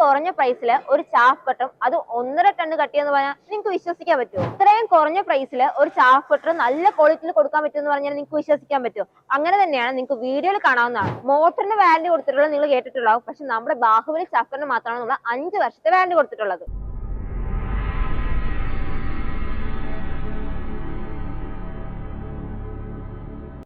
കുറഞ്ഞ പ്രൈസിൽ ഒരു ചാഫ് കട്ടർ അത് 1.5 ടൺ കട്ടിയെന്ന് പറഞ്ഞാൽ നിങ്ങൾക്ക് വിശ്വസിക്കാൻ പറ്റുമോ? ഇത്രയും കുറഞ്ഞ പ്രൈസിൽ ഒരു ചാഫ് കട്ടർ നല്ല ക്വാളിറ്റിയിൽ കൊടുക്കാൻ പറ്റുമെന്ന് പറഞ്ഞാൽ നിങ്ങൾക്ക് വിശ്വസിക്കാൻ പറ്റുമോ? അങ്ങനെ തന്നെയാണ് നിങ്ങൾക്ക് വീഡിയോയിൽ കാണാവുന്നതാണ്. മോട്ടറിന് വാറന്റി കൊടുത്തിട്ടുള്ളത് നിങ്ങൾ കേട്ടിട്ടുണ്ടാവും. പക്ഷെ നമ്മുടെ ബാഹുബലി ചാഫ് കട്ടറിന് മാത്രമാണ് നമ്മൾ 5 വർഷത്തെ വാറന്റി കൊടുത്തിട്ടുള്ളത്.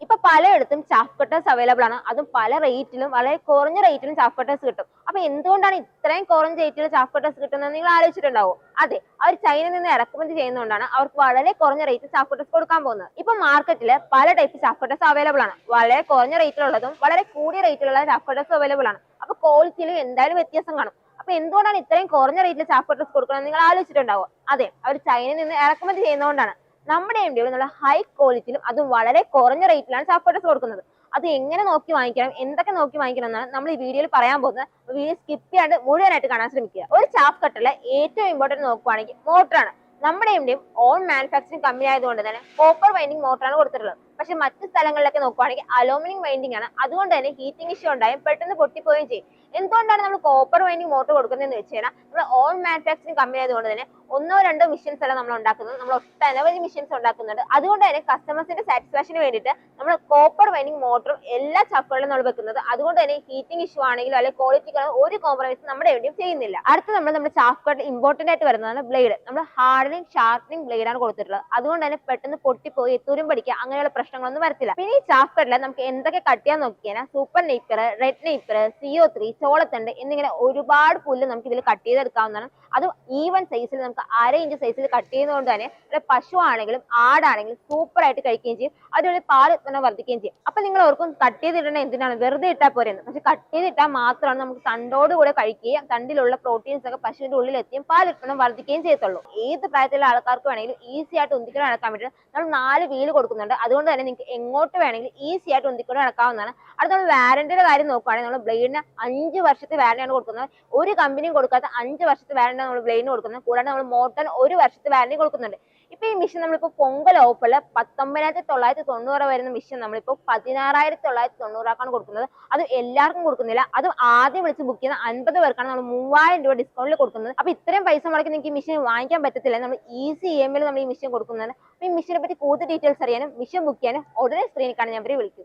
ഇപ്പൊ പലയിടത്തും ചാഫ് കട്ടേഴ്സ് അവൈലബിൾ ആണ്. അതും പല റേറ്റിലും, വളരെ കുറഞ്ഞ റേറ്റിലും ചാഫ് കട്ടേഴ്സ് കിട്ടും. അപ്പൊ എന്തുകൊണ്ടാണ് ഇത്രയും കുറഞ്ഞ റേറ്റിൽ ചാഫ് കട്ടേഴ്സ് കിട്ടുന്നത് നിങ്ങൾ ആലോചിച്ചിട്ടുണ്ടാവും. അതെ, അവർ ചൈനയിൽ നിന്ന് ഇറക്കുമതി ചെയ്യുന്നതുകൊണ്ടാണ് അവർക്ക് വളരെ കുറഞ്ഞ റേറ്റിൽ ചാഫ് കട്ടേഴ്സ് കൊടുക്കാൻ പോകുന്നത്. ഇപ്പൊ മാർക്കറ്റിൽ പല ടൈപ്പ് ചാഫ് കട്ടേഴ്സ് അവൈലബിൾ ആണ്. വളരെ കുറഞ്ഞ റേറ്റിലുള്ളതും വളരെ കൂടിയ റേറ്റിലുള്ള ചാഫ് കട്ടേഴ്സ് അവൈലബിൾ ആണ്. അപ്പൊ ക്വാളിറ്റിയിൽ എന്തായാലും വ്യത്യാസം കാണും. അപ്പൊ എന്തുകൊണ്ടാണ് ഇത്രയും കുറഞ്ഞ റേറ്റിൽ ചാഫ് കട്ടേഴ്സ് കൊടുക്കുന്നത് നിങ്ങൾ ആലോചിച്ചിട്ടുണ്ടാവും. അതെ, അവർ ചൈനയിൽ നിന്ന് ഇറക്കുമതി ചെയ്യുന്നതുകൊണ്ടാണ്. നമ്മുടെ ഇന്ത്യയിൽ നല്ല ഹൈ ക്വാളിറ്റിയിലും അതും വളരെ കുറഞ്ഞ റേറ്റിലാണ് ചാഫ് കട്ടേഴ്സ് കൊടുക്കുന്നത്. അത് എങ്ങനെ നോക്കി വാങ്ങിക്കണം, എന്തൊക്കെ നോക്കി വാങ്ങിക്കണം എന്നാണ് നമ്മൾ ഈ വീഡിയോയിൽ പറയാൻ പോകുന്നത്. വീഡിയോ സ്കിപ്പ് ചെയ്യാണ്ട് മുഴുവനായിട്ട് കാണാൻ ശ്രമിക്കുക. ഒരു ചാഫ് കട്ടറിലെ ഏറ്റവും ഇമ്പോർട്ടന്റ് നോക്കുവാണെങ്കിൽ മോട്ടറാണ്. നമ്മുടെ ഇന്ത്യയും ഓൺ മാനുഫാക്ചറിംഗ് കമ്പനി ആയതുകൊണ്ട് തന്നെ കോപ്പർ വൈൻഡിങ് മോട്ടറാണ് കൊടുത്തിട്ടുള്ളത്. പക്ഷെ മറ്റു സ്ഥലങ്ങളിലൊക്കെ നോക്കുവാണെങ്കിൽ അലൂമിനിയം വൈൻഡിങ് ആണ്. അതുകൊണ്ട് തന്നെ ഹീറ്റിംഗ് ഇഷ്യൂ ഉണ്ടായും പെട്ടെന്ന് പൊട്ടിപ്പോവുകയും ചെയ്യും. എന്തുകൊണ്ടാണ് നമ്മൾ കോപ്പർ വൈൻഡിങ് മോട്ടർ കൊടുക്കുന്നതെന്ന് വെച്ച് കഴിഞ്ഞാൽ നമ്മൾ ഓൺ മാനുഫാക്ചറിംഗ് കമ്പനി ആയതുകൊണ്ട് തന്നെ 1-2 മിഷൻസ് അല്ല നമ്മൾ ഉണ്ടാക്കുന്നത്, നമ്മൾ ഒട്ടനവധി മിഷൻസ് ഉണ്ടാക്കുന്നുണ്ട്. അതുകൊണ്ട് തന്നെ കസ്റ്റമേഴ്സിന്റെ സാറ്റിസ്ഫാക്ഷന് വേണ്ടിയിട്ട് നമ്മൾ കോപ്പർ വൈൻഡിങ് മോട്ടറും എല്ലാ ചാക്കുകളിലും നമ്മൾ വെക്കുന്നത്. അതുകൊണ്ട് തന്നെ ഹീറ്റിംഗ് ഇഷ്യൂ ആണെങ്കിലും അല്ലെങ്കിൽ ക്വാളിറ്റിക്ക് ഒരു കോംപ്രമൈസ് നമ്മുടെ എവിടെയും ചെയ്യുന്നില്ല. അടുത്ത നമ്മുടെ ചാഫ് കട്ടർ ഇമ്പോർട്ടന്റ് ആയിട്ട് വരുന്നതാണ് ബ്ലേഡ്. നമ്മൾ ഹാർഡനിങ് ഷാർപ്പനിങ് ബ്ലേഡ് ആണ് കൊടുത്തിട്ടുള്ളത്. അതുകൊണ്ട് തന്നെ പെട്ടെന്ന് പൊട്ടിപ്പോയി തുരുമ്പടിക്കുക അങ്ങനെയുള്ള പ്രശ്നങ്ങളൊന്നും വരത്തില്ല. പിന്നെ ഈ ചാഫ് കട്ടറിൽ നമുക്ക് എന്തൊക്കെ കട്ട് ചെയ്യാൻ നോക്കിയാൽ സൂപ്പർ നെയ്പ്പർ, റെഡ് നെയ്പ്പർ, CO3, ചോളത്തണ്ട് എന്നിങ്ങനെ ഒരുപാട് പുല്ല് നമുക്ക് ഇതിൽ കട്ട് ചെയ്തെടുക്കാവുന്നതാണ്. അത് ഈവൻ സൈസിൽ നമുക്ക് 1/2 ഇഞ്ച് സൈസിൽ കട്ട് ചെയ്യുന്നതുകൊണ്ട് തന്നെ പശു ആണെങ്കിലും ആടാണെങ്കിലും സൂപ്പർ ആയിട്ട് കഴിക്കുകയും ചെയ്യും. അതുപോലെ പാൽ ഉത്പന്നം വർദ്ധിക്കുകയും ചെയ്യും. അപ്പൊ നിങ്ങൾ ഓർക്കും കട്ട് ചെയ്തിടണ എന്തിനാണ്, വെറുതെ ഇട്ടാൽ പോരെന്ന്. പക്ഷെ കട്ട് ചെയ്തിട്ടാൽ മാത്രമാണ് നമുക്ക് തണ്ടോടുകൂടെ കഴിക്കുകയും തണ്ടിലുള്ള പ്രോട്ടീൻസ് ഒക്കെ പശുവിന്റെ ഉള്ളിൽ എത്തിയും പാൽ ഉത്പന്നം വർദ്ധിക്കുകയും ചെയ്യത്തുള്ളൂ. ഏത് പ്രായത്തിലുള്ള ആൾക്കാർക്ക് വേണമെങ്കിലും ഈസി ആയിട്ട് ഉന്തിക്കൊണ്ട് നടക്കാൻ പറ്റും. നമ്മൾ 4 വീല് കൊടുക്കുന്നുണ്ട്. അതുകൊണ്ട് തന്നെ നിങ്ങൾക്ക് എങ്ങോട്ട് വേണമെങ്കിലും ഈസി ആയിട്ട് ഉന്തിക്കൊണ്ട് നടക്കാവുന്നതാണ്. അത് നമ്മൾ വാറന്റിയുടെ കാര്യം നോക്കുകയാണെങ്കിൽ നമ്മൾ ബ്ലേഡിന് 5 വർഷത്തെ വാറന്റിയാണ് കൊടുക്കുന്നത്. ഒരു കമ്പനിയും കൊടുക്കാത്ത 5 വർഷത്തെ വാറന്റി നമ്മൾ ബ്ലേഡിന് കൊടുക്കുന്നത്. കൂടാതെ നമ്മൾ മോട്ടറിന് 1 വർഷത്തെ വാറന്റി കൊടുക്കുന്നുണ്ട്. ഇപ്പൊ ഈ മിഷൻ നമ്മളിപ്പോ പൊങ്കൽ ഓഫറിൽ 19,990 വരുന്ന മിഷൻ നമ്മളിപ്പോ 16,990 ആക്കാണ് കൊടുക്കുന്നത്. അത് എല്ലാവർക്കും കൊടുക്കുന്നില്ല. അത് ആദ്യം വിളിച്ച് ബുക്ക് ചെയ്യുന്ന 50 പേർക്കാണ് നമ്മൾ 3000 രൂപ ഡിസ്കൗണ്ടിൽ കൊടുക്കുന്നത്. അപ്പൊ ഇത്രയും പൈസ മുടക്കി നിങ്ങൾക്ക് ഈ മിഷൻ വാങ്ങിക്കാൻ പറ്റത്തില്ല. നമ്മൾ ഈസി EMI നമ്മൾ ഈ മിഷൻ കൊടുക്കുന്നത്. അപ്പൊ ഈ മിഷനെ പറ്റി കൂടുതൽ ഡീറ്റെയിൽസ് അറിയാനും മിഷൻ ബുക്ക് ചെയ്യാനും ഉടനെ സ്ക്രീനിൽ കാണാൻ ഞാൻ വിളിക്കും.